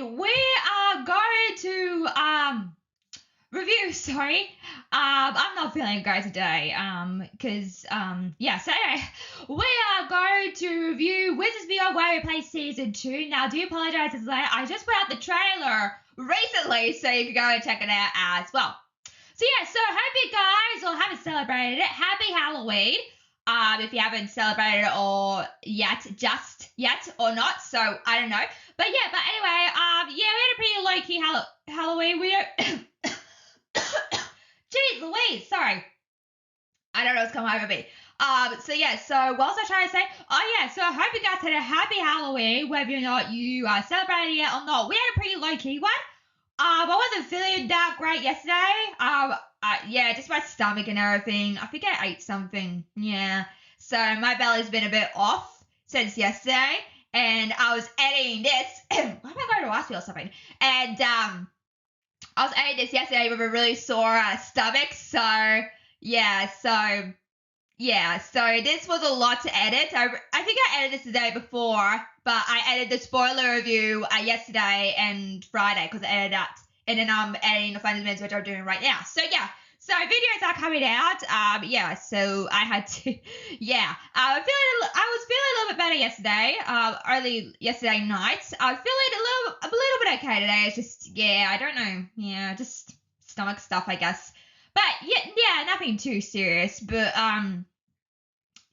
we are going to review. Sorry, I'm not feeling great today. Yeah. So anyway, we are going to review Wizards Beyond Waverly Place Season 2. Now, I do apologize as late. I just put out the trailer recently, so you can go and check it out as well. So yeah, so hope you guys all haven't celebrated it. Happy Halloween. If you haven't celebrated it or yet or not, so I don't know. But anyway, yeah, we had a pretty low-key Halloween. We Jeez Louise, sorry. I don't know what's coming over me. So what was I trying to say? Oh yeah, so I hope you guys had a happy Halloween, whether or not you celebrated it or not. We had a pretty low-key one. I wasn't feeling that great yesterday. Yeah, just my stomach and everything. I think I ate something. Yeah. So my belly's been a bit off since yesterday. And I was editing this. Why am I going to hospital or something? And I was editing this yesterday with a really sore stomach. So this was a lot to edit. I think I edited this the day before, but I edited the spoiler review yesterday and Friday because I edited that. And then I'm editing the fundamentals, which I'm doing right now. So videos are coming out. So I had to, I was feeling a little bit better yesterday. Early yesterday night. I'm feeling a little bit okay today. It's just, I don't know. Yeah, just stomach stuff, I guess. But yeah, nothing too serious. But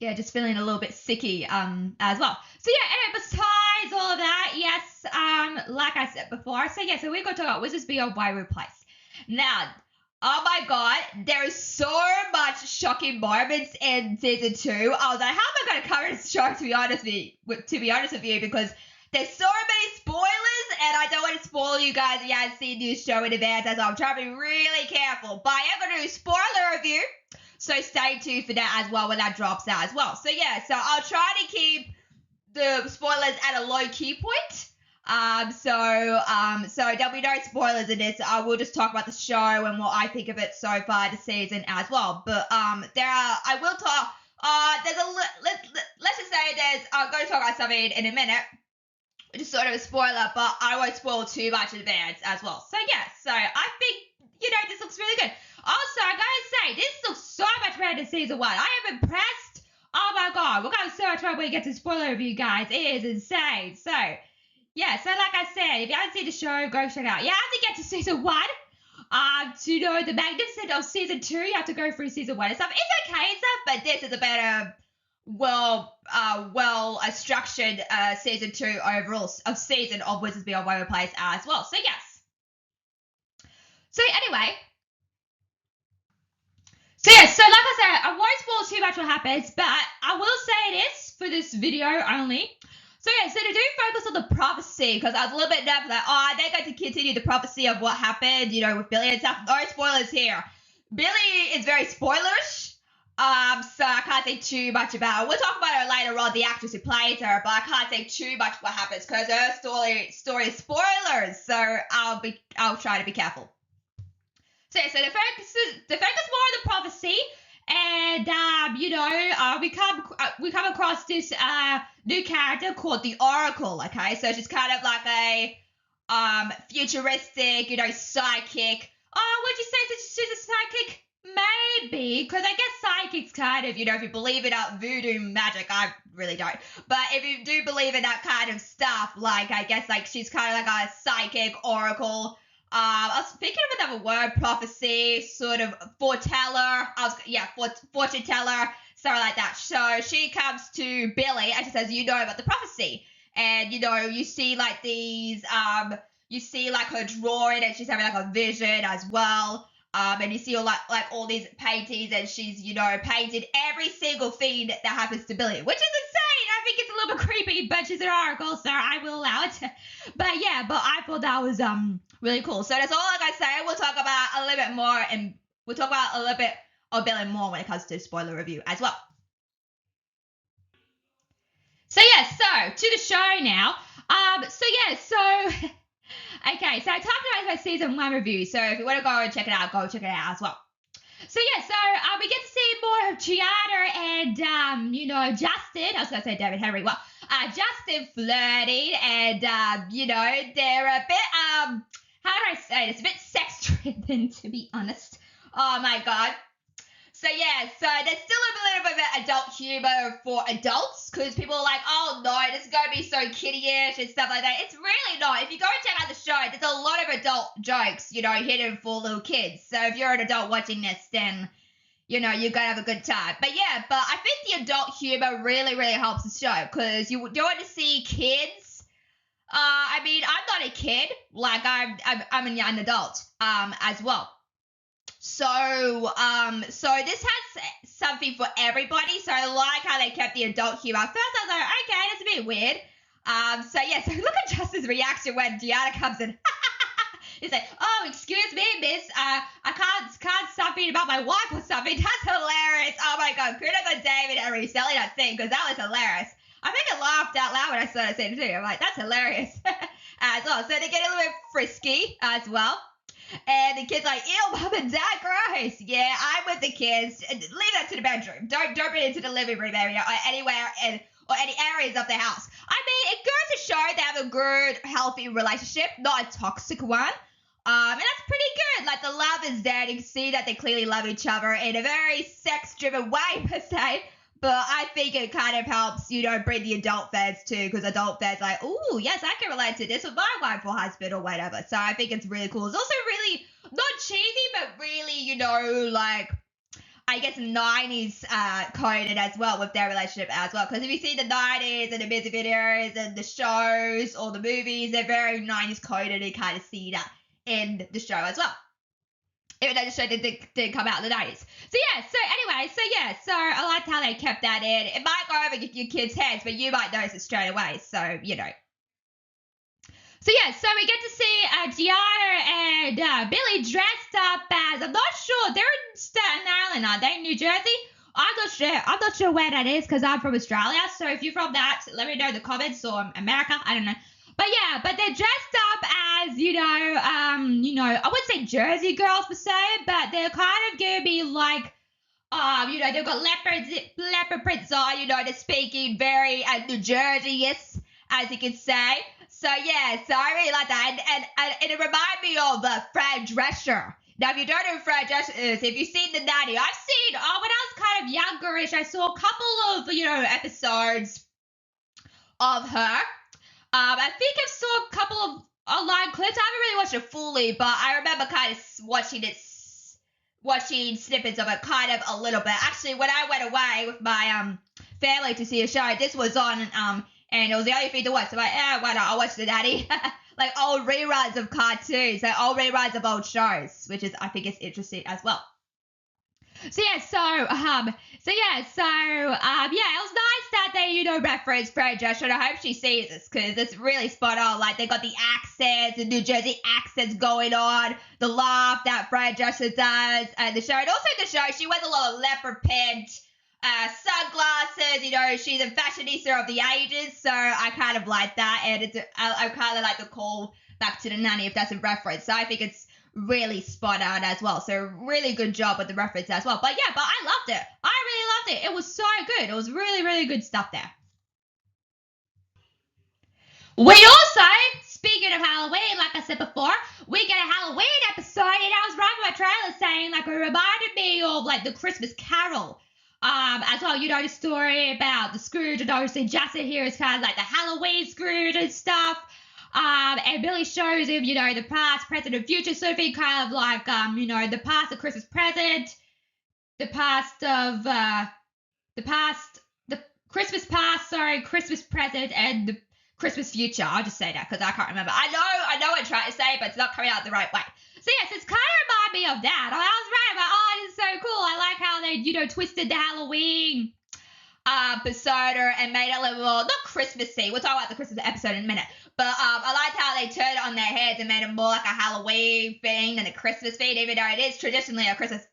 just feeling a little bit sicky as well. So anyway, besides all of that, yes, like I said before, so we're going to talk about Wizards Beyond Waverly Place. Now, oh my god, there is so much shocking moments in season 2. I was like, how am I going to cover this show, to be honest with you, because there's so many spoilers, and I don't want to spoil you guys if you haven't seen this show in advance, so I'm trying to be really careful. But I am going to do a spoiler review, so stay tuned for that as well when that drops out as well. So I'll try to keep the spoilers at a low key point. So there'll be no spoilers in this. I will just talk about the show and what I think of it so far this season as well. But I will talk. Let's just say I'm going to talk about something in a minute, which is sort of a spoiler, but I won't spoil too much in advance as well. So I think this looks really good. Also, I gotta say, this looks so much better than season 1. I am impressed. Oh my god, we're going so much fun when we get to spoiler review, guys. It is insane. So like I said, if you haven't seen the show, go check it out. You have to get to season 1 to know the magnificence of season 2. You have to go through season 1 and stuff. It's okay and stuff, but this is a better, structured season 2 overall of season of Wizards Beyond Waverly Place as well. So yes. So anyway. So like I said, I won't spoil too much what happens, but I will say this for this video only. So so they do focus on the prophecy, because I was a little bit nervous, like, they're going to continue the prophecy of what happened, with Billie and stuff. No spoilers here. Billie is very spoilerish, so I can't say too much about her. We'll talk about her later on, the actress who plays her, but I can't say too much what happens, because her story is spoilers, so I'll try to be careful. So the focus more on the prophecy, and we come across this new character called the Oracle. Okay, so she's kind of like a futuristic, psychic. Oh, would you say that she's a psychic? Maybe, because I guess psychic's kind of, if you believe in voodoo magic, I really don't. But if you do believe in that kind of stuff, I guess she's kind of like a psychic oracle. I was thinking of another word, prophecy, sort of foreteller. Fortune teller, something like that. So she comes to Billie and she says, about the prophecy. And, you see these, you see her drawing, and she's having a vision as well. And you see all these paintings, and she's, painted every single thing that happens to Billie, which is insane. I think it's a little bit creepy, but she's an oracle, so I will allow it. But I thought that was really cool. So that's all I gotta say. We'll talk about a little bit more, and we'll talk about a little bit of Billie more when it comes to spoiler review as well. So to the show now. Okay, so I talked about my season 1 review, so if you want to go and check it out, go check it out as well. So we get to see more of Gianna and Justin. I was gonna say David Henry. Well, Justin flirting, and they're a bit how do I say this? A bit sex driven, to be honest. Oh my god. So yeah, so there's still a little bit of adult humor for adults, because people are like, oh no, this is gonna be so kiddie-ish and stuff like that. It's really not. If you go and check out the show, there's a lot of adult jokes, hidden for little kids. So if you're an adult watching this, then you're gonna have a good time. But yeah, I think the adult humor really, really helps the show, because you don't want to see kids. I mean, I'm not a kid. Like I'm a young adult as well. So this has something for everybody. So I like how they kept the adult humor. At first I was like, okay, that's a bit weird. So look at Justin's reaction when Gianna comes in. He's like, oh, excuse me, miss. I can't something about my wife or something. That's hilarious. Oh my god, kudos on David and reselling that thing, because that was hilarious. I think I laughed out loud when I saw that scene too. I'm like, that's hilarious as well. So they get a little bit frisky as well. And the kid's like, ew, mom and dad, gross. Yeah, I'm with the kids. Leave that to the bedroom. Don't bring it into the living room area or anywhere or any areas of the house. I mean, it goes to show they have a good, healthy relationship, not a toxic one. And that's pretty good. Like, the love is there. You can see that they clearly love each other in a very sex-driven way, per se. But I think it kind of helps, bring the adult fans too, because adult fans are like, ooh, yes, I can relate to this with my wife or husband or whatever. So I think it's really cool. It's also really, not cheesy, but really, like, I guess 90s coded as well with their relationship as well. Because if you see the 90s and the music videos and the shows or the movies, they're very 90s coded, and kind of see that in the show as well. Even though the show didn't come out in the 90s. So I liked how they kept that in. It might go over your kids' heads, but you might notice it straight away. So, So we get to see Gianna and Billie dressed up as, I'm not sure, they're in Staten Island, aren't they? New Jersey? I'm not sure where that is, because I'm from Australia. So if you're from that, let me know in the comments, or America, I don't know. But they're dressed up as, I wouldn't say Jersey girls per se, but they're kind of going to be like, they've got leopard prints on, they're speaking very New Jersey-ish, as you can say. So I really like that. And it reminded me of Fran Drescher. Now, if you don't know who Fran Drescher is, if you've seen the nanny, I've seen, when I was kind of youngerish, I saw a couple of, episodes of her. I think I saw a couple of online clips. I haven't really watched it fully, but I remember kind of watching snippets of it kind of a little bit. Actually, when I went away with my family to see a show, this was on, and it was the only thing to watch. So I'm like, why not? I'll watch the daddy. Like old reruns of cartoons, like old reruns of old shows, which is, I think, is interesting as well. So it was nice that they, referenced Fran Drescher, and I hope she sees this, because it's really spot on. Like, they got the accents, the New Jersey accents going on, the laugh that Fran Drescher does, and the show. And also the show, she wears a lot of leopard print, sunglasses, she's a fashionista of the ages, so I kind of like that, and I kind of like the call back to the nanny if that's a reference. So I think it's really spot on as well. So really good job with the reference as well. But I loved it. I really loved it. It was so good. It was really, really good stuff there. We also, speaking of Halloween, like I said before, we get a Halloween episode, and I was writing my trailer saying, like, it reminded me of, like, the Christmas Carol. As well, the story about the Scrooge, and obviously Justin here is kind of like the Halloween Scrooge and stuff. And Billie shows him, the past, present, and future, so he kind of like, the past of Christmas present, the Christmas past, Christmas present, and the Christmas future. I'll just say that because I can't remember. I know what I'm trying to say, but it's not coming out the right way. So yes, it's kind of remind me of that. I was right about, this is so cool. I like how they, twisted the Halloween persona and made it a little more, not Christmassy. We'll talk about the Christmas episode in a minute. But I liked how they turned it on their heads and made it more like a Halloween thing than a Christmas thing, even though it is traditionally a Christmas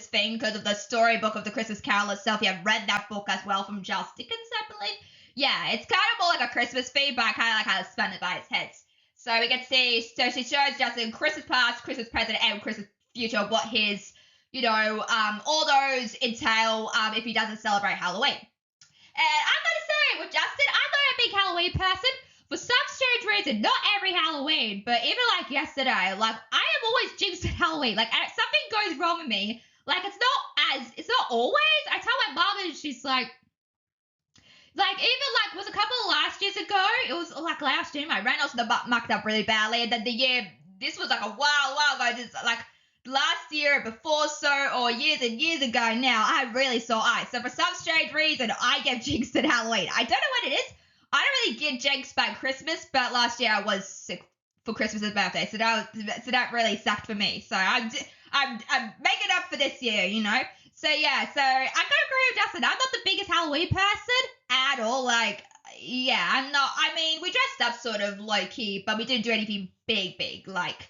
thing because of the storybook of the Christmas Carol itself. You have read that book as well from Charles Dickens, I believe. Yeah, it's kind of more like a Christmas thing, but I kind of like how it's spun it by its heads. So we get to see, so she shows Justin Christmas past, Christmas present, and Christmas future, what his, all those entail if he doesn't celebrate Halloween. And I'm going to say, with Justin, I thought it'd big Halloween person. For some strange reason, not every Halloween, but even like yesterday, like I am always jinxed at Halloween. Like something goes wrong with me. Like it's not always. I tell my mom and she's like even like was a couple of last years ago. It was like last year my rentals mucked up really badly, and then the year this was like a while ago. Just like last year before or years and years ago now, I really saw ice. So for some strange reason, I get jinxed at Halloween. I don't know what it is. I don't really get jinxed by Christmas, but last year I was sick for Christmas's birthday, so that really sucked for me. So I'm making up for this year, you know. So yeah, so I gotta agree with Justin. I'm not the biggest Halloween person at all. Like, yeah, I'm not. I mean, we dressed up sort of low key, but we didn't do anything big. Like,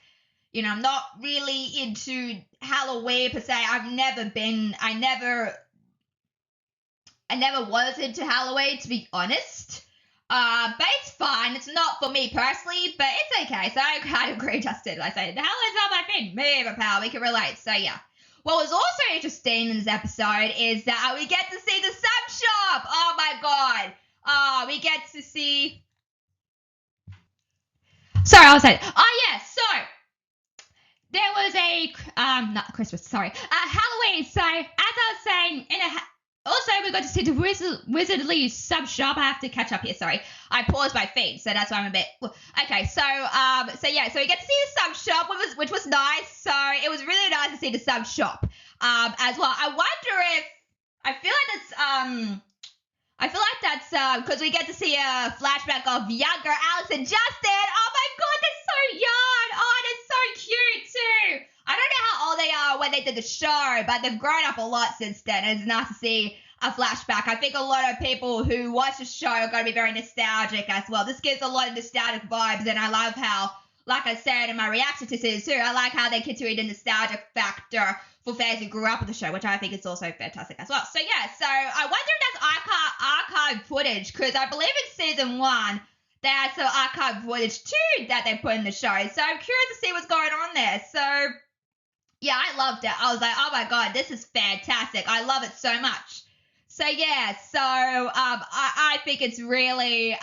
you know, I'm not really into Halloween per se. I never was into Halloween, to be honest. But it's fine. It's not for me personally, but it's okay. So I kind of agree, Justin. I say, the Halloween's not my thing. Me, but pal, we can relate. So yeah. What was also interesting in this episode is that we get to see the sub shop. Oh my god. We get to see. Sorry, I was saying. Oh yeah. So there was not Christmas. Sorry, Halloween. So as I was saying, also, we got to see the Wizardly sub shop. I have to catch up here. Sorry, I paused my feed, so that's why I'm a bit. Okay, so yeah, so we get to see the sub shop, which was nice. So it was really nice to see the sub shop, as well. I feel like that's because we get to see a flashback of younger Alex and Justin. Oh my god, they're so young. Oh, they're so cute too. I don't know how old they are when they did the show, but they've grown up a lot since then, and it's nice to see a flashback. I think a lot of people who watch the show are going to be very nostalgic as well. This gives a lot of nostalgic vibes, and I love how, like I said in my reaction to season 2, I like how they continue the nostalgic factor for fans who grew up with the show, which I think is also fantastic as well. So yeah, so I wonder if that's archive footage, because I believe in season 1, they had some archive footage too that they put in the show. So I'm curious to see what's going on there. So yeah, I loved it. I was like, oh my god, this is fantastic. I love it so much. So yeah, so I think it's really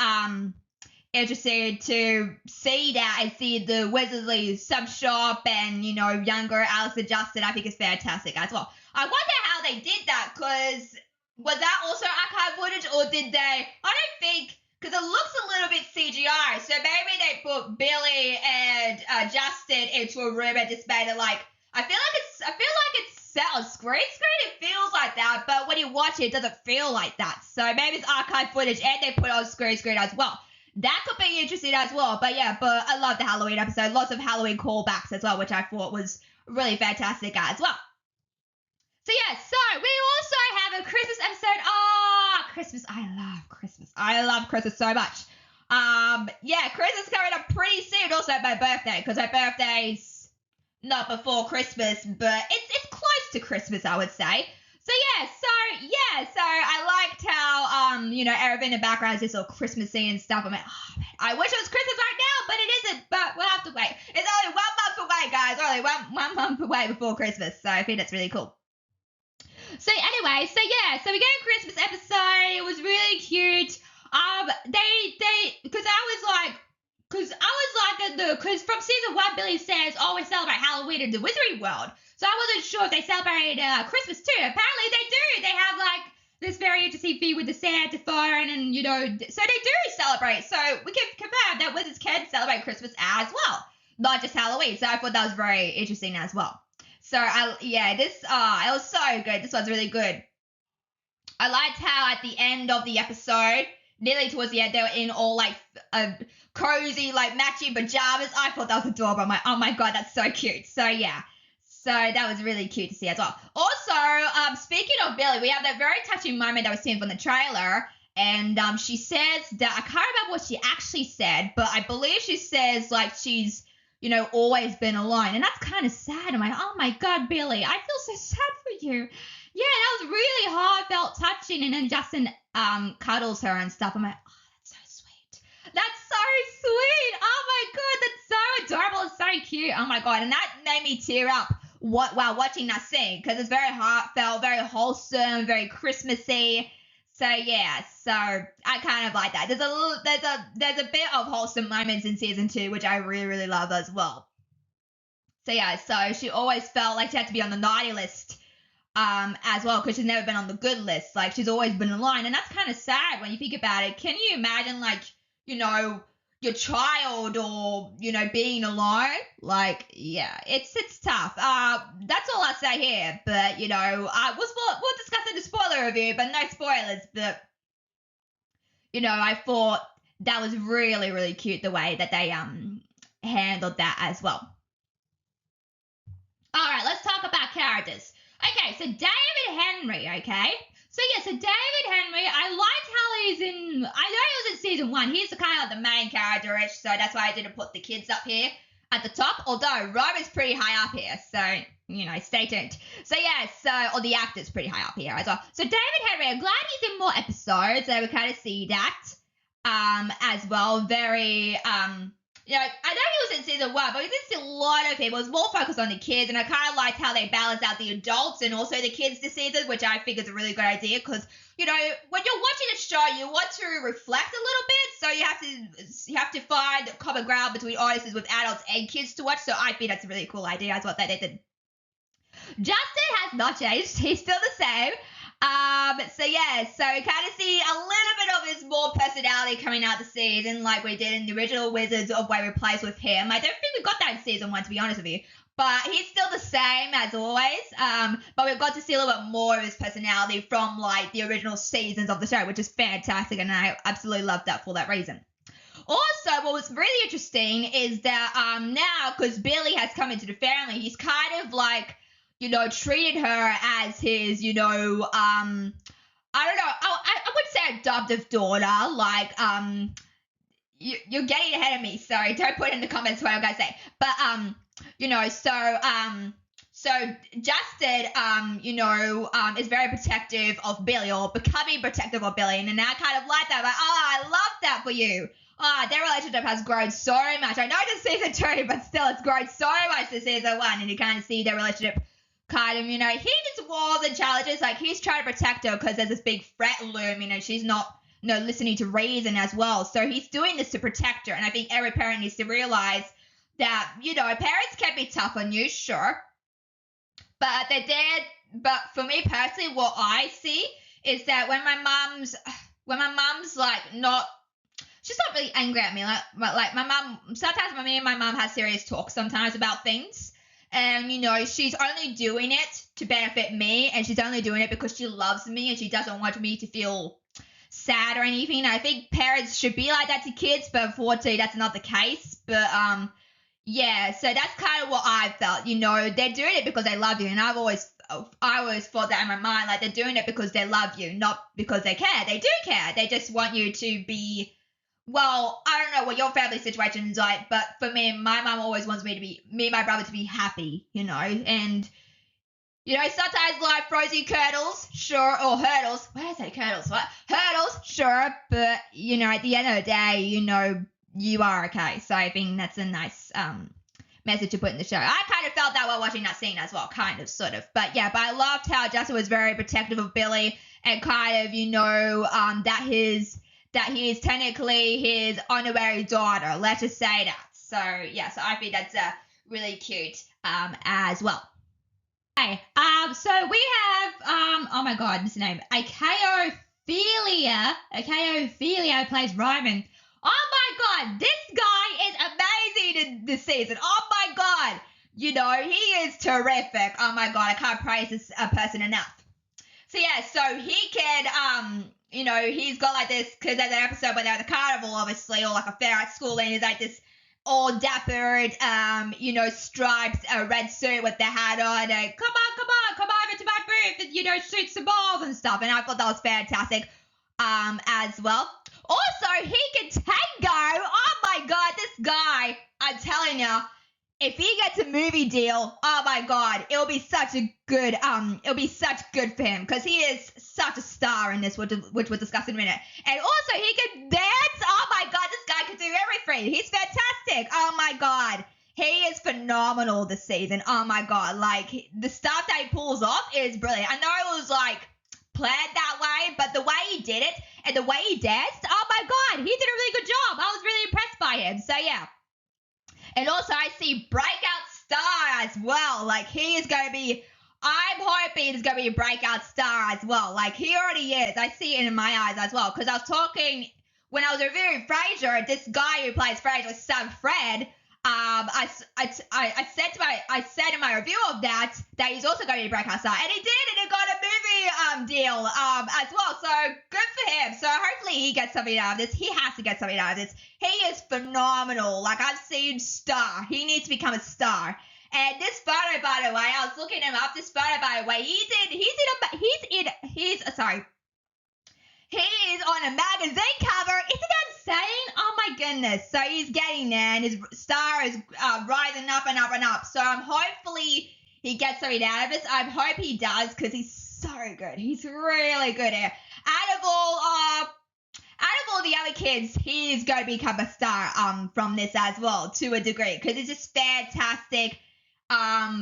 interesting to see that and see the Wizardly sub shop and, you know, younger Alex and Justin. I think it's fantastic as well. I wonder how they did that, because was that also archive footage, or did they? I don't think, because it looks a little bit CGI. So maybe they put Billie and Justin into a room and just made it like. I feel like it's set on screen. It feels like that, but when you watch it, it doesn't feel like that. So maybe it's archive footage and they put it on screen as well. That could be interesting as well. But yeah, but I love the Halloween episode. Lots of Halloween callbacks as well, which I thought was really fantastic as well. So yeah, so we also have a Christmas episode. Oh, Christmas. I love Christmas. I love Christmas so much. Yeah, Christmas coming up pretty soon. Also my birthday, because my birthday's not before Christmas, but it's close to Christmas, I would say. So so I liked how you know, everything in the background is just all Christmassy and stuff. I'm like, oh man, I wish it was Christmas right now, but it isn't. But we'll have to wait. It's only 1 month away, guys. Only one month away before Christmas. So I think that's really cool. So anyway, so yeah, so we get a Christmas episode. It was really cute. Because from season 1, Billie says, oh, we celebrate Halloween in the Wizarding World. So I wasn't sure if they celebrate Christmas too. Apparently they do. They have like this very interesting thing with the Santa phone, and you know, so they do celebrate. So we can confirm that wizards can celebrate Christmas as well, not just Halloween. So I thought that was very interesting as well. So it was so good. This one's really good. I liked how at the end of the episode, nearly towards the end, they were in all like cozy, like matching pajamas. I thought that was adorable. I'm like, oh my god, that's so cute. So yeah, so that was really cute to see as well. Also, speaking of Billie, we have that very touching moment that was seen from the trailer, and she says that, I can't remember what she actually said, but I believe she says like she's, you know, always been alone, and that's kind of sad. I'm like, oh my god, Billie, I feel so sad for you. Yeah, that was really heartfelt, touching, and then Justin cuddles her and stuff. I'm like, oh, that's so sweet. That's so sweet. Oh my god, that's so adorable and so cute. Oh my god, and that made me tear up while watching that scene, because it's very heartfelt, very wholesome, very Christmassy. So yeah, so I kind of like that. There's a bit of wholesome moments in season 2, which I really, really love as well. So yeah, so she always felt like she had to be on the naughty list as well, because she's never been on the good list. Like, she's always been alone, and that's kind of sad when you think about it. Can you imagine, like, you know, your child or, you know, being alone? Like, yeah, it's tough. That's all I'll say here. But, you know, we'll discuss it in the spoiler review, but no spoilers. But, you know, I thought that was really, really cute the way that they handled that as well. All right, let's talk about characters. Okay, so David Henry, okay? So yeah, so David Henry, I liked how he's in, I know he was in season 1. He's kind of like the main character-ish, so that's why I didn't put the kids up here at the top, although Roman's pretty high up here, so, you know, stay tuned. So yeah, or the actor's pretty high up here as well. So David Henry, I'm glad he's in more episodes, so we kind of see that as well. Very, you know, I know he was in season 1, but we did see a lot of him. It was more focused on the kids, and I kind of liked how they balanced out the adults and also the kids this season, which I think is a really good idea because, you know, when you're watching a show, you want to reflect a little bit, so you have to find common ground between audiences with adults and kids to watch, so I think that's a really cool idea as well that they did. Justin has not changed. He's still the same. So yeah, so kind of see a little bit of his more personality coming out the season like we did in the original Wizards of Waverly Plays with him. I don't think we got that in season 1, to be honest with you. But he's still the same as always. But we've got to see a little bit more of his personality from like the original seasons of the show, which is fantastic, and I absolutely love that for that reason. Also, what was really interesting is that now, because Billie has come into the family, he's kind of like, you know, treated her as his, you know, I don't know, I would say adoptive daughter, like, you're getting ahead of me, sorry, don't put in the comments what I'm going to say, but, you know, so Justin, you know, is very protective of Billie, or becoming protective of Billie, and I kind of like that, like, oh, I love that for you. Their relationship has grown so much. I know it's season 2, but still it's grown so much to season 1, and you kind of see their relationship kind of, you know, he gets walls and challenges, like he's trying to protect her because there's this big threat looming and she's not, you know, listening to reason as well. So he's doing this to protect her, and I think every parent needs to realize that, you know, parents can be tough on you, sure, but but for me personally, what I see is that when my mom's like not, she's not really angry at me, like my mom, sometimes me and my mom have serious talks sometimes about things. And, you know, she's only doing it to benefit me, and she's only doing it because she loves me and she doesn't want me to feel sad or anything. I think parents should be like that to kids, but unfortunately that's not the case. But, yeah, so that's kind of what I felt. You know, they're doing it because they love you, and I always thought that in my mind, like they're doing it because they love you, not because they care. They do care. They just want you to be, well, I don't know what your family situation is like, but for me, my mom always wants me and my brother to be happy, you know, and, you know, sometimes life throws you curdles, sure, or hurdles. Why did I say curdles? What? Hurdles, sure, but, you know, at the end of the day, you know, you are okay. So I think that's a nice message to put in the show. I kind of felt that while watching that scene as well, kind of, sort of. But yeah, but I loved how Justin was very protective of Billie, and kind of, you know, that he is technically his honorary daughter. Let's just say that. So yeah, so I think that's really cute as well. Okay, so we have oh my god, what's his name? Akeo Ophelia plays Roman. Oh my god, this guy is amazing in this season. Oh my god, you know, he is terrific. Oh my god, I can't praise this person enough. So yeah, so he can, you know, he's got like this, because there's an episode where they're at the carnival, obviously, or like a fair at school, and he's like this all dappered, you know, striped red suit with the hat on, and come over to my booth, and, you know, shoot some balls and stuff, and I thought that was fantastic as well. Also, he can tango. Oh my god, this guy, I'm telling you, if he gets a movie deal, oh my god, it'll be such good for him, because he is such a star in this, which we'll discuss in a minute. And also, he can dance. Oh my god, this guy can do everything. He's fantastic. Oh my god, he is phenomenal this season. Oh my god, like the stuff that he pulls off is brilliant. I know it was like planned that way, but the way he did it and the way he danced, oh my God, he did a really good job. I was really impressed by him. So yeah. And also I see breakout star as well. Like he is going to be, I'm hoping he's going to be a breakout star as well. Like he already is. I see it in my eyes as well. Because I was talking, when I was reviewing Frasier, this guy who plays Frasier's son, Fred, I said in my review of that he's also going to be a breakout star, and he did, and he got a movie deal as well. So good for him. So hopefully he gets something out of this. He has to get something out of this. He is phenomenal. Like I've seen star. He needs to become a star. And this photo, by the way, I was looking him up. This photo, by the way, he is on a magazine cover. Isn't that insane? Oh my goodness. So he's getting there, and his star is rising up and up and up. So hopefully he gets something out of this. I hope he does, because he's so good. He's really good here. Out of all the other kids, he's going to become a star from this as well, to a degree, because it's just fantastic.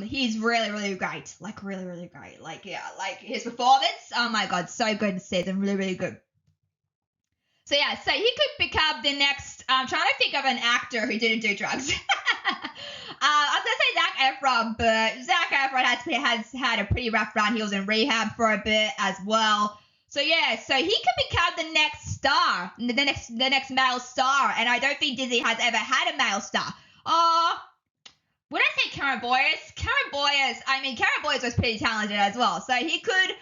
He's really, really great. Like, really, really great. Like, yeah, like his performance, oh my God, so good this season. Really, really good. So, yeah, so he could become the next, I'm trying to think of an actor who didn't do drugs. I was going to say Zac Efron, but Zac Efron has had a pretty rough run. He was in rehab for a bit as well. So, yeah, so he could become the next star, the next male star. And I don't think Disney has ever had a male star. Would I say Karen Boyce? Karen Boyce was pretty talented as well. So I could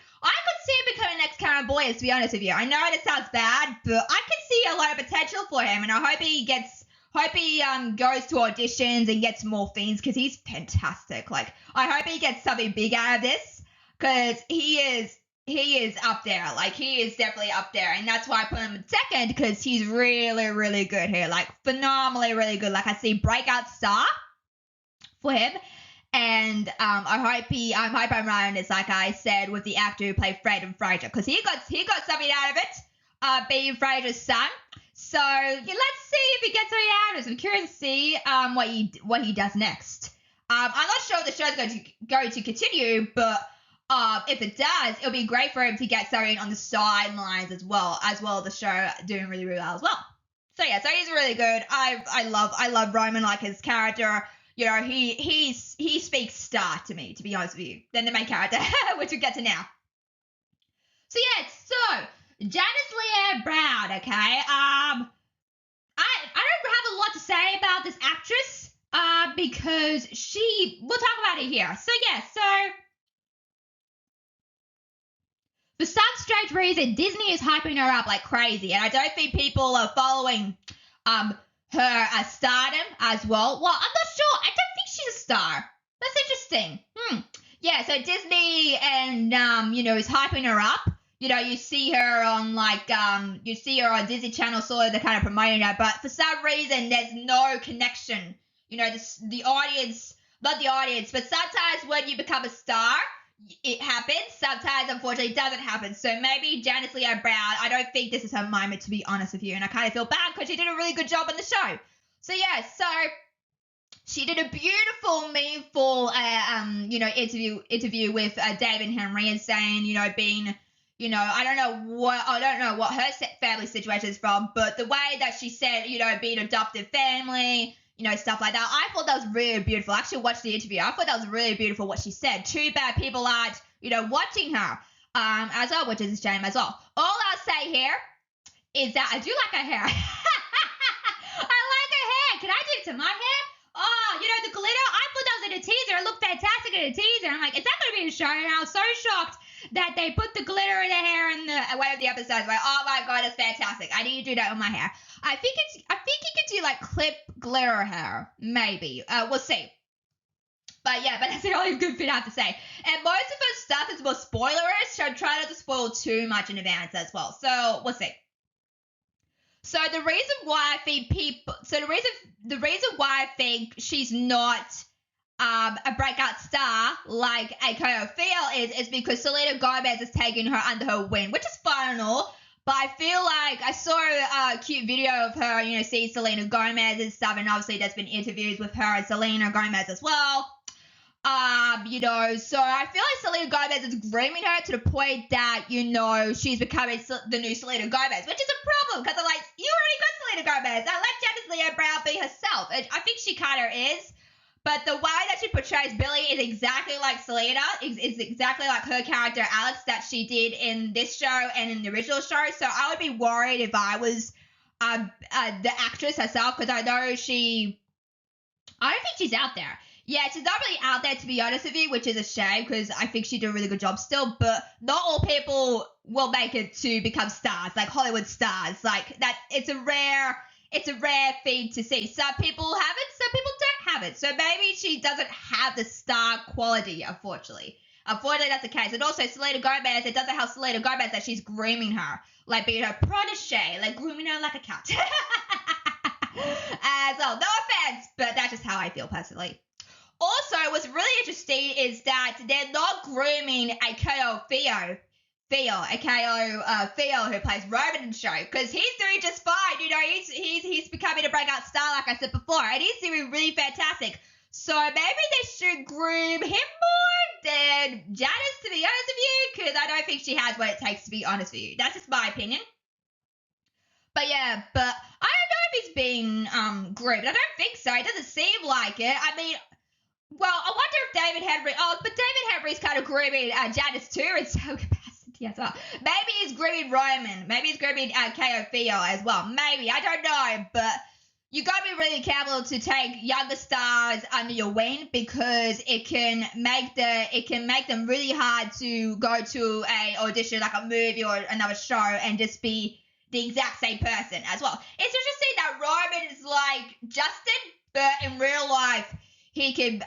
see him becoming the next Karen Boyce, to be honest with you. I know it sounds bad, but I can see a lot of potential for him, and I hope he goes to auditions and gets more things, because he's fantastic. Like, I hope he gets something big out of this, because he is up there. Like, he is definitely up there, and that's why I put him in second, because he's really, really good here. Like, phenomenally really good. Like, I see breakout star for him, and I hope I'm right on this, like I said, with the actor who played Fred and Frasier, because he got something out of it, being Frasier's son. So yeah, let's see if he gets something out of it. I'm curious to see what he does next. I'm not sure if the show's going to continue, but if it does, it'll be great for him to get something on the sidelines as well the show doing really, really well as well. So yeah, so he's really good. I love Roman, like his character. You know, he speaks star to me, to be honest with you, than the main character, which we'll get to now. So yeah, so Janice Leanne Brown, okay. I don't have a lot to say about this actress, because we'll talk about it here. So yeah, so for some strange reason, Disney is hyping her up like crazy, and I don't think people are following her as stardom as well. Well, I'm not sure. I don't think she's a star. That's interesting. Yeah, so Disney and is hyping her up. You know, you see her on Disney Channel, sort of the kind of promoting her, but for some reason there's no connection. You know, the audience, not the audience, but sometimes when you become a star, it happens. Sometimes, unfortunately, it doesn't happen. So maybe Janice Leanne Brown, I don't think this is her moment, to be honest with you. And I kind of feel bad, because she did a really good job on the show. So yeah, so she did a beautiful, meaningful, interview with David Henry, and saying, I don't know what her family situation is from, but the way that she said, being adopted family, stuff like that. I thought that was really beautiful. I actually watched the interview. I thought that was really beautiful what she said. Too bad people aren't, watching her as well, which is a shame as well. All I'll say here is that I do like her hair. I like her hair. Can I do it to my hair? Oh, the glitter. I thought that was in a teaser. It looked fantastic in a teaser. I'm like, is that going to be a show? And I was so shocked that they put the glitter in the hair in one of the episodes. Like, oh my God, it's fantastic. I need to do that with my hair. I think you could do like clip glitter hair, maybe. We'll see. But yeah, but that's the only good thing I have to say. And most of her stuff is more spoilerish, so try not to spoil too much in advance as well. So we'll see. So the reason why I think she's not a breakout star like Aiko Feel is because Selena Gomez is taking her under her wing, which is fine and all. But I feel like I saw a cute video of her, seeing Selena Gomez and stuff, and obviously there's been interviews with her and Selena Gomez as well. So I feel like Selena Gomez is grooming her to the point that, she's becoming the new Selena Gomez, which is a problem because I'm like, you already got Selena Gomez. Now let Janice Leo Brown be herself. And I think she kind of is. But the way that she portrays Billie is exactly like Selena. It's exactly like her character, Alex, that she did in this show and in the original show. So I would be worried if I was the actress herself, because I know I don't think she's out there. Yeah, she's not really out there, to be honest with you, which is a shame because I think she did a really good job still. But not all people will make it to become stars, like Hollywood stars. Like that, it's a rare thing to see. Some people have it, some people don't have it. So maybe she doesn't have the star quality, unfortunately. Unfortunately, that's the case. And also, Selena Gomez, it doesn't help Selena Gomez that she's grooming her, like being her protege, like grooming her like a cat. As well, no offense, but that's just how I feel personally. Also, what's really interesting is that they're not grooming a KO Theo, who plays Roman in the show, because he's doing just fine. He's becoming a breakout star, like I said before, and he's doing really fantastic. So maybe they should groom him more than Janice, to be honest with you, because I don't think she has what it takes, to be honest with you. That's just my opinion. But yeah, I don't know if he's being groomed. I don't think so. It doesn't seem like it. I mean, well, I wonder if David Henry. Oh, but David Henry's kind of grooming Janice too in some capacity as well. Maybe he's grooming Roman. Maybe he's grooming KO Theo as well. Maybe, I don't know. But you got to be really careful to take younger stars under your wing, because it can make them really hard to go to a audition, like a movie or another show, and just be the exact same person as well. It's interesting that Roman is like Justin, but in real life, he can,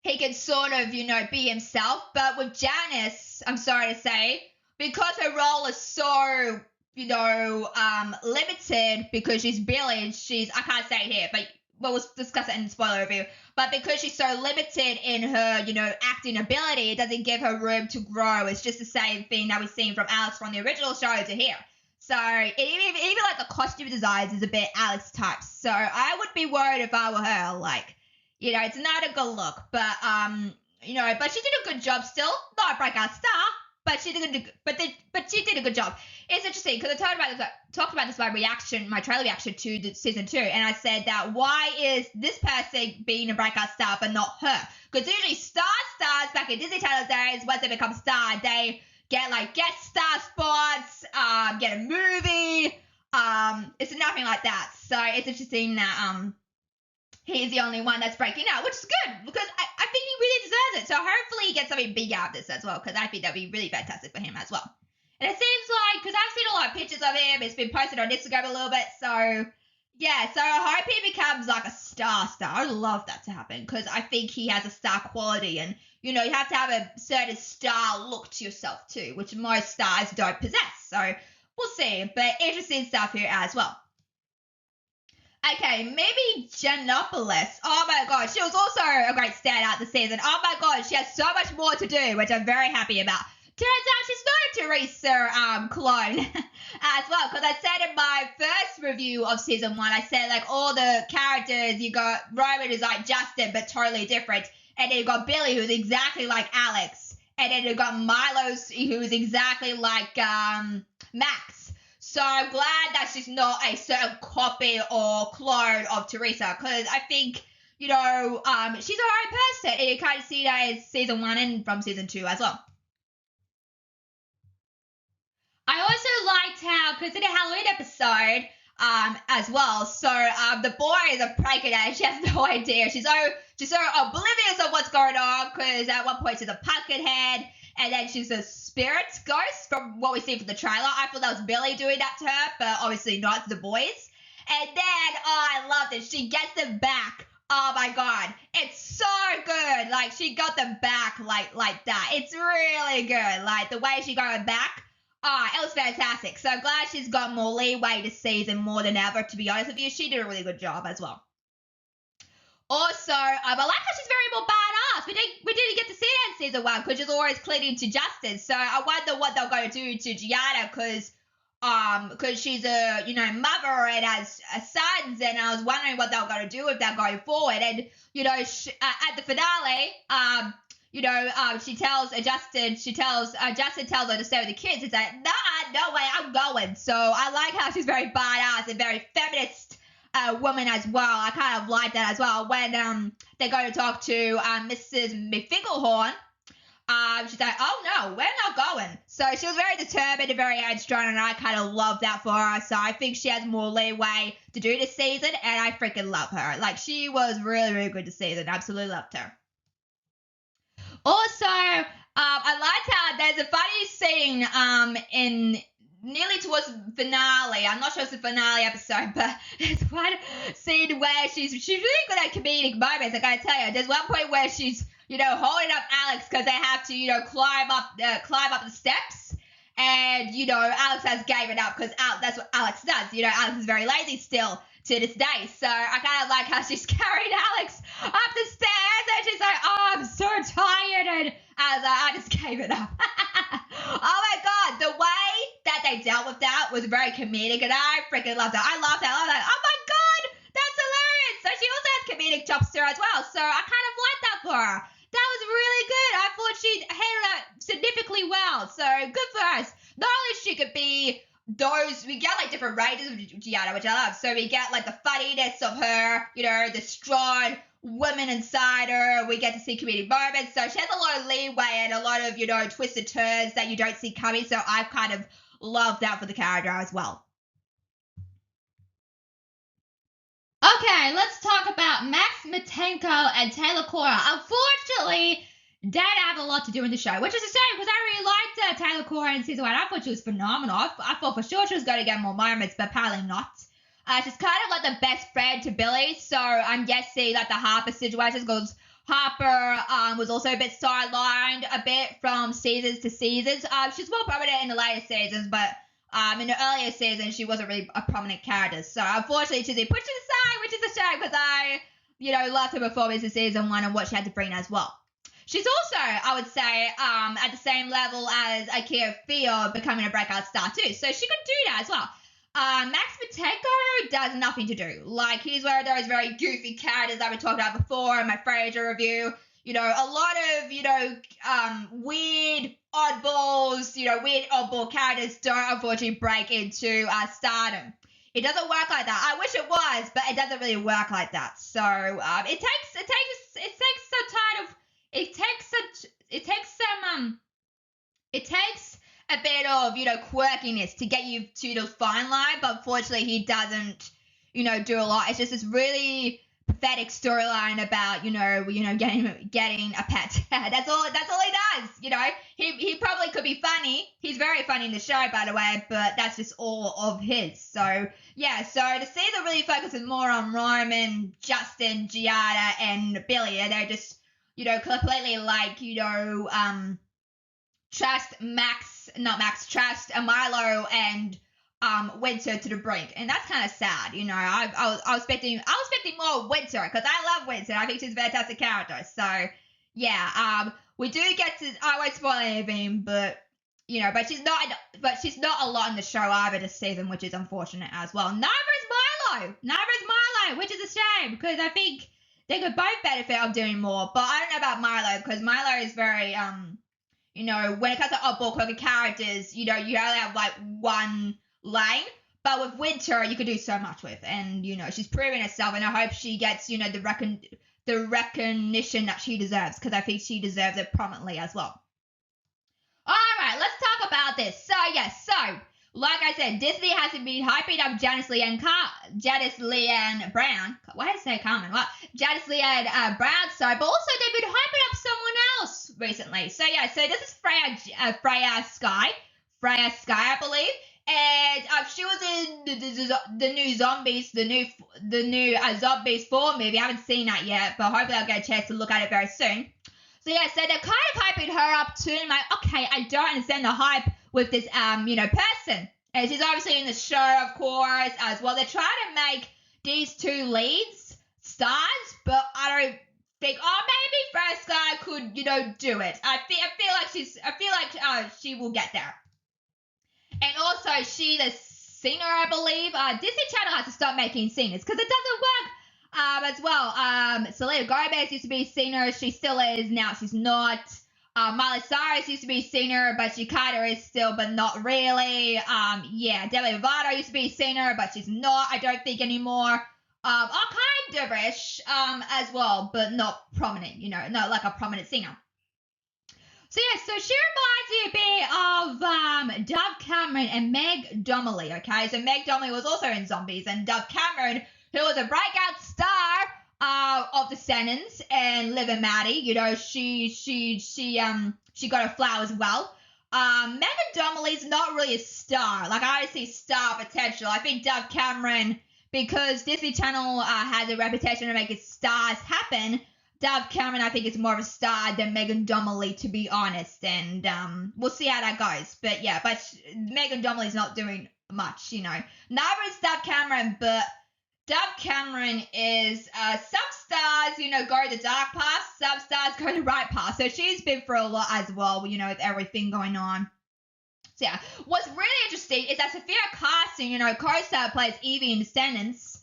he can sort of, be himself. But with Janice, I'm sorry to say, because her role is so, limited, because she's Billie, I can't say it here, but we'll discuss it in the spoiler review. But because she's so limited in her, acting ability, it doesn't give her room to grow. It's just the same thing that we've seen from Alex from the original show to here. So even like the costume designs is a bit Alex type. So I would be worried if I were her. Like, it's not a good look. But but she did a good job still. Not a breakout star, but she did a good job. It's interesting because I talked about this my trailer reaction to the season 2, and I said that why is this person being a breakout star but not her? Because usually stars back in Disney Channel days, once they become a star, they get like guest star spots, get a movie. It's nothing like that. So it's interesting that he's the only one that's breaking out, which is good, because I think he really deserves it. So hopefully he gets something big out of this as well, because I think that'd be really fantastic for him as well. And it seems like, because I've seen a lot of pictures of him, it's been posted on Instagram a little bit, so yeah, so I hope he becomes like a star. I'd love that to happen, because I think he has a star quality, and you have to have a certain star look to yourself too, which most stars don't possess. So we'll see, but interesting stuff here as well. Okay, maybe Giannopoulos. Oh my god, she was also a great standout this season. Oh my god, she has so much more to do, which I'm very happy about. Turns out she's not a Teresa clone as well, because I said in my first review of season 1, I said like all the characters, you got Roman who's like Justin but totally different, and then you got Billie who's exactly like Alex, and then you got Milo who's exactly like Max. So I'm glad that she's not a certain copy or clone of Teresa, because I think, she's her own person, and you kind of see that in season 1 and from season 2 as well. I also liked how, because in the Halloween episode as well, so the boys are pregnant and she has no idea. She's so oblivious of what's going on, because at one point she's a pumpkin head, and then she's a spirit ghost from what we see from the trailer. I thought that was Billie doing that to her, but obviously not the boys. And then, I loved it. She gets them back. Oh my god, it's so good. Like, she got them back like that. It's really good. Like, the way she got them back. It was fantastic. So I'm glad she's got more leeway this season more than ever, to be honest with you. She did a really good job as well. Also, I like how she's very more badass. We didn't get to see that in season 1, because she's always clinging to Justin. So I wonder what they're going to do to Gianna, because because she's a, mother and has sons, and I was wondering what they were going to do with that going forward. And, at the finale, Justin tells her to stay with the kids. It's like, nah, no way, I'm going. So I like how she's very badass and very feminist woman as well. I kind of like that as well. When they go to talk to Mrs. McFinkelhorn, she's like, oh no, we're not going. So she was very determined and very headstrong, and I kind of love that for her. So I think she has more leeway to do this season, and I freaking love her. Like, she was really, really good this season. Absolutely loved her. Also, I liked how there's a funny scene in nearly towards the finale. I'm not sure if it's the finale episode, but there's one scene where she's really good at comedic moments. I gotta tell you, there's one point where she's holding up Alex because they have to climb up the steps, and Alex has given up because that's what Alex does. Alex is very lazy still to this day. So I kind of like how she's carried Alex up the stairs, and she's like, oh, I'm so tired, and I just gave it up. Oh my god, the way that they dealt with that was very comedic, and I freaking loved that. I laughed out loud. Oh my god, that's hilarious. So she also has comedic chops to her as well, so I kind of like that for her. That was really good. I thought she handled that significantly well, so good for us. Not only she could be those, we get like different ranges of Giada, which I love. So we get like the funniness of her, the strong woman inside her. We get to see comedic moments. So she has a lot of leeway and a lot of, twisted turns that you don't see coming. So I kind of love that for the character as well. Okay, let's talk about Max Matenko and Taylor Cora. Unfortunately, didn't have a lot to do in the show, which is a shame because I really liked Taylor Cora in season 1. I thought she was phenomenal. I thought for sure she was going to get more moments, but apparently not. She's kind of like the best friend to Billie, so I'm guessing like the Harper situation, because Harper was also a bit sidelined a bit from seasons to seasons. She's more prominent in the later seasons, but in the earlier seasons she wasn't really a prominent character. So unfortunately she's been pushed to the side, which is a shame because I loved her performance in season 1 and what she had to bring as well. She's also, I would say, at the same level as Ikea Field becoming a breakout star too. So she could do that as well. Max Matenko does nothing to do. Like, he's one of those very goofy characters that we talked about before in my Frasier review. A lot of, weird oddballs, weird oddball characters don't unfortunately break into stardom. It doesn't work like that. I wish it was, but it doesn't really work like that. So it takes a bit of quirkiness to get you to the fine line, but unfortunately he doesn't do a lot. It's just this really pathetic storyline about getting a pet. that's all he does. He probably could be funny. He's very funny in the show, by the way, but that's just all of his. So yeah, so the season really focuses more on Roman, Justin, Giada, and Billie, and they're just completely like trust Milo and Winter to the brink, and that's kind of sad. I was expecting more Winter because I love Winter. I think she's a fantastic character. So yeah, we do get to, I won't spoil anything, but but she's not a lot in the show either this season, which is unfortunate as well. Neither is Milo, which is a shame because I think they could both benefit of doing more. But I don't know about Milo because Milo is very when it comes to oddball quirky characters, you only have like one lane. But with Winter, you could do so much with, and she's proving herself, and I hope she gets the recognition that she deserves, because I think she deserves it prominently as well. All right, let's talk about this. So yes, like I said, Disney has been hyping up Janice Leanne Brown. Why did I say Carmen? What? Janice Leanne Brown. So, but also they've been hyping up someone else recently. So yeah, so this is Freya Sky, I believe, and she was in the new Zombies, the new Zombies 4 movie. I haven't seen that yet, but hopefully I'll get a chance to look at it very soon. So yeah, so they're kind of hyping her up too. I'm like, okay, I don't understand the hype with this person. And she's obviously in the show, of course, as well. They're trying to make these two leads stars, but I don't think, maybe Freya Sky could, do it. I feel like she will get there. And also, she's a singer, I believe. Disney Channel has to stop making singers because it doesn't work as well. Selena Gomez used to be a singer. She still is. Now she's not. Miley Cyrus used to be a singer, but she kind of is still, but not really. Yeah, Demi Lovato used to be a singer, but she's not, I don't think, anymore. All kind of ish as well, but not prominent, not like a prominent singer. So yeah, so she reminds me a bit of Dove Cameron and Meg Donnelly, okay? So Meg Donnelly was also in Zombies, and Dove Cameron, who was a breakout star of Descendants and Liv and Maddie, she got her flowers well. Megan Donnelly's not really a star. Like, I see star potential. I think Dove Cameron, because Disney Channel has a reputation of making stars happen, Dove Cameron, I think, is more of a star than Megan Donnelly, to be honest. And we'll see how that goes. But yeah, Megan Donnelly's not doing much, Neither is Dove Cameron, but Dove Cameron is some stars, go the dark path, some stars go the right path. So she's been through a lot as well, with everything going on. So yeah, what's really interesting is that Sophia Carson, co-star plays Evie in Descendants,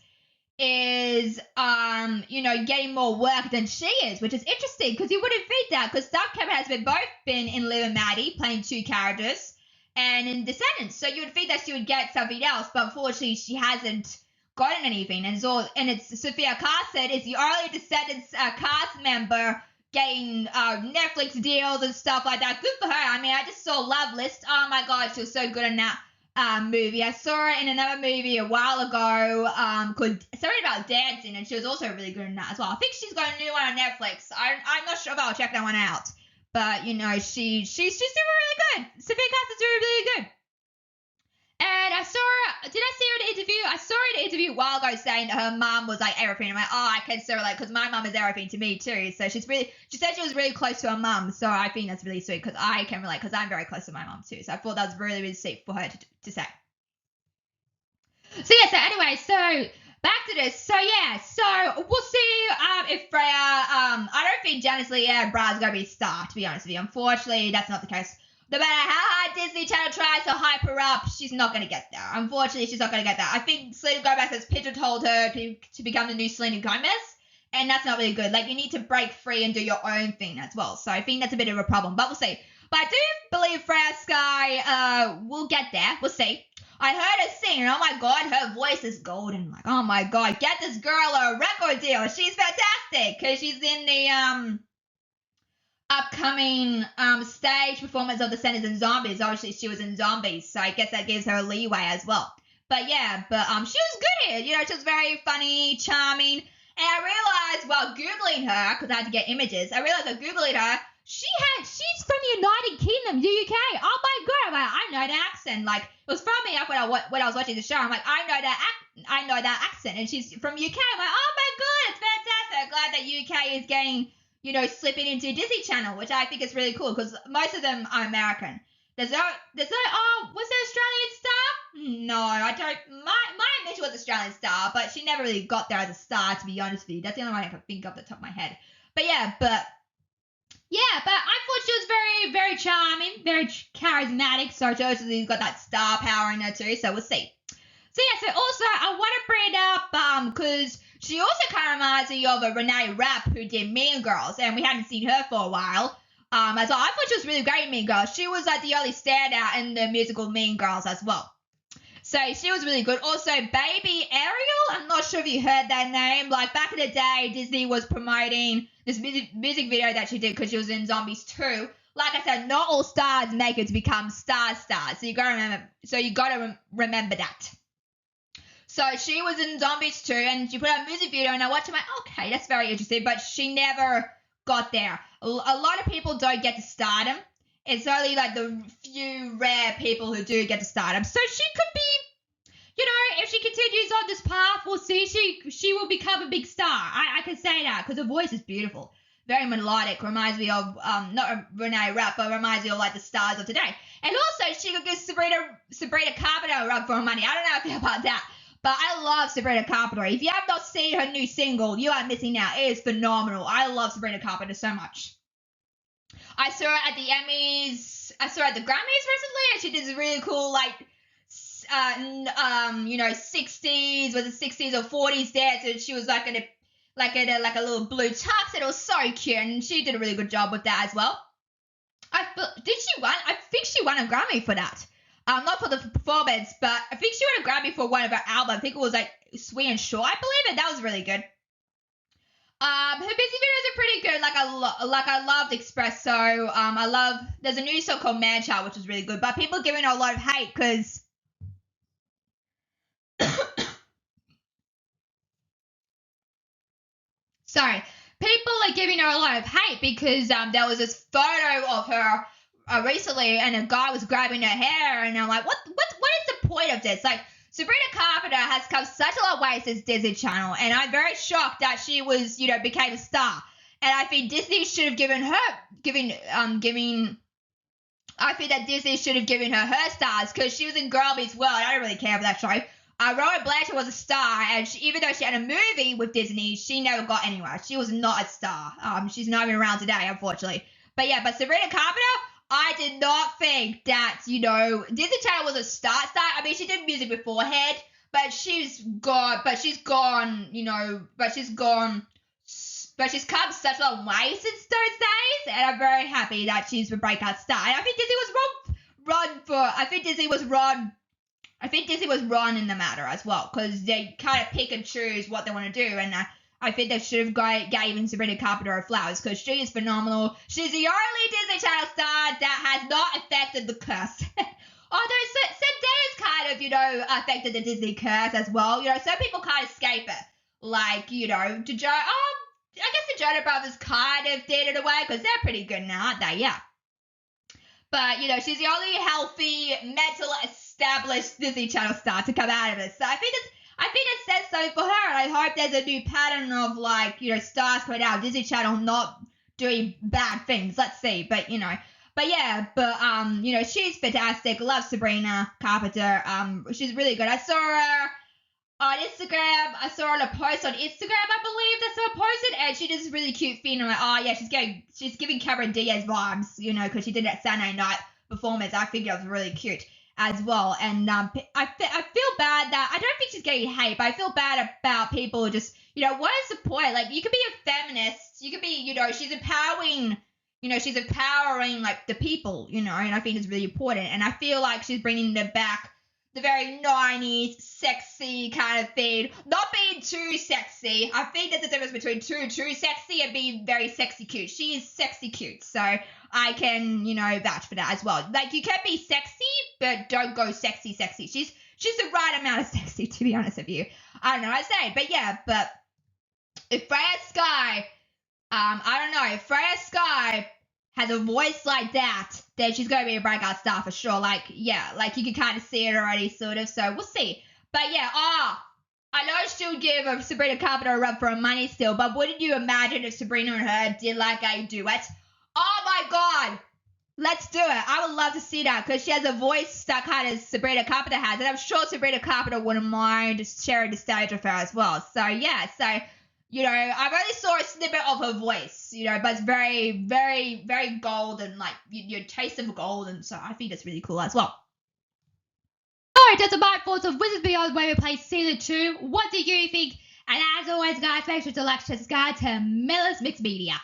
is getting more work than she is, which is interesting because you wouldn't think that, because Dove Cameron has both been in Liv and Maddie playing two characters and in Descendants, so you would think that she would get something else, but unfortunately she hasn't gotten anything. And it's Sophia Carson is the only Descendants cast member getting Netflix deals and stuff like that. Good for her. I mean, I just saw Love List. Oh my god, she was so good in that movie. I saw her in another movie a while ago called something about dancing, and she was also really good in that as well. I think she's got a new one on Netflix. I'm not sure if I'll check that one out, but she's doing really good. Sophia Carson's doing really good. And I saw her, did I see her in an interview? I saw her in an interview a while ago saying that her mum was like everything. I'm like, oh, I can so relate, because my mum is everything to me too. So she said she was really close to her mum. So I think that's really sweet, because I can relate, because I'm very close to my mum too. So I thought that was really, really sweet for her to say. So yeah, so anyway, so back to this. So yeah, so we'll see if Freya, I don't think Janice Lee and Brad's going to be a star, to be honest with you. Unfortunately, that's not the case. No matter how hard Disney Channel tries to hype her up, she's not going to get there. Unfortunately, she's not going to get there. I think Selena Gomez has pigeonholed her to become the new Selena Gomez, and that's not really good. Like, you need to break free and do your own thing as well. So I think that's a bit of a problem, but we'll see. But I do believe Freya Sky will get there. We'll see. I heard her sing, and oh my god, her voice is golden. Like, oh my god, get this girl a record deal. She's fantastic, because she's in the upcoming stage performance of Descendants and Zombies. Obviously, she was in Zombies, so I guess that gives her a leeway as well. But yeah, she was good here. She was very funny, charming. And I realized while Googling her, because I had to get images, I realized while Googling her, she's from the United Kingdom, the UK. Oh my god, I'm like, I know that accent. Like, it was throwing me up when I was watching the show. I'm like, I know that accent, and she's from UK. I'm like, oh my god, it's fantastic. I'm glad that UK is getting, slipping into Disney Channel, which I think is really cool, because most of them are American. Was there Australian star? No, I don't. My Mitchell was Australian star, but she never really got there as a star, to be honest with you. That's the only one I can think of at the top of my head. But I thought she was very, very charming, very charismatic. So she also got that star power in her too. So we'll see. So also I want to bring it up because she also kind of reminds me of a Renee Rapp who did Mean Girls, and we hadn't seen her for a while. As well, I thought she was really great in Mean Girls. She was like the only standout in the musical Mean Girls as well. So she was really good. Also, Baby Ariel, I'm not sure if you heard that name. Like, back in the day, Disney was promoting this music video that she did because she was in Zombies 2. Like I said, not all stars make it to become stars. So you gotta remember that. So she was in Zombies 2, and she put out a music video, and I watched it, I'm like, okay, that's very interesting, but she never got there. A lot of people don't get to stardom. It's only like the few rare people who do get to stardom. So she could be, if she continues on this path, we'll see. She will become a big star. I can say that because her voice is beautiful. Very melodic. Reminds me of, not Renee Rapp, but reminds me of like the stars of today. And also, she could give Sabrina Carpenter a run for her money. I don't know how I feel about that. But I love Sabrina Carpenter. If you have not seen her new single, you are missing out. It is phenomenal. I love Sabrina Carpenter so much. I saw her at the Emmys. I saw her at the Grammys recently, and she did this really cool, like, 60s, was it 60s or 40s dance, and she was like in a little blue tux, and it was so cute, and she did a really good job with that as well. Did she win? I think she won a Grammy for that. Not for the performance, but I think she won a Grammy for one of her albums. I think it was like Sweet and Short, I believe, and that was really good. Her busy videos are pretty good. I loved Espresso. There's a new song called Man Child, which is really good, but people are giving her a lot of hate because sorry, people are giving her a lot of hate because there was this photo of her recently, and a guy was grabbing her hair, and I'm like, what is the point of this? Like, Sabrina Carpenter has come such a long way since Disney Channel, and I'm very shocked that she was, became a star. And I think Disney should have given her her stars because she was in Girl Meets World. I don't really care for that show. Rowan Blanchard was a star, and even though she had a movie with Disney, she never got anywhere. She was not a star. She's not even around today, unfortunately. But Sabrina Carpenter, I did not think that, Disney Channel was a star. I mean, she did music beforehand, but she's come such a long way since those days, and I'm very happy that she's a breakout star. And I think Disney was wrong in the matter as well, because they kind of pick and choose what they want to do, and I think they should have given Sabrina Carpenter her flowers because she is phenomenal. She's the only Disney Channel star that has not affected the curse. Although Zendaya's kind of, affected the Disney curse as well. Some people can't escape it. Like, I guess the Jonas Brothers kind of did it away because they're pretty good now, aren't they? Yeah. But, she's the only healthy, mental, established Disney Channel star to come out of it. So I think it says something for her, and I hope there's a new pattern of, stars coming out of Disney Channel not doing bad things. Let's see. But, she's fantastic. Love Sabrina Carpenter. She's really good. I saw her on Instagram. I saw her on a post on Instagram, I believe that's her posted, and she does a really cute thing. I'm like, oh yeah, she's giving Cameron Diaz vibes, because she did that Saturday night performance. I think it was really cute as well. And I feel bad that I don't think she's getting hate, but I feel bad about people just, what is the point? Like, you could be a feminist, you could be, she's empowering like the people, and I think it's really important. And I feel like she's bringing back the very 90s sexy kind of thing, not being too sexy. I think there's a difference between too sexy and being very sexy cute. She is sexy cute, so I can, vouch for that as well. Like, you can be sexy, but don't go sexy. She's the right amount of sexy, to be honest with you. I don't know what I say, but if Freya Sky, if Freya Sky has a voice like that, then she's going to be a breakout star for sure. You can kind of see it already, sort of, so we'll see. But I know she'll give Sabrina Carpenter a run for her money still, but wouldn't you imagine if Sabrina and her did a duet? Oh my god! Let's do it. I would love to see that because she has a voice that kind of Sabrina Carpenter has, and I'm sure Sabrina Carpenter wouldn't mind sharing the stage with her as well. So I've only saw a snippet of her voice, but it's very, very, very golden, your taste of golden. So I think that's really cool as well. Alright, that's my thoughts of Wizards Beyond Waverly Place Season 2. What do you think? And as always, guys, make sure to like, subscribe to Miller's Mixed Media.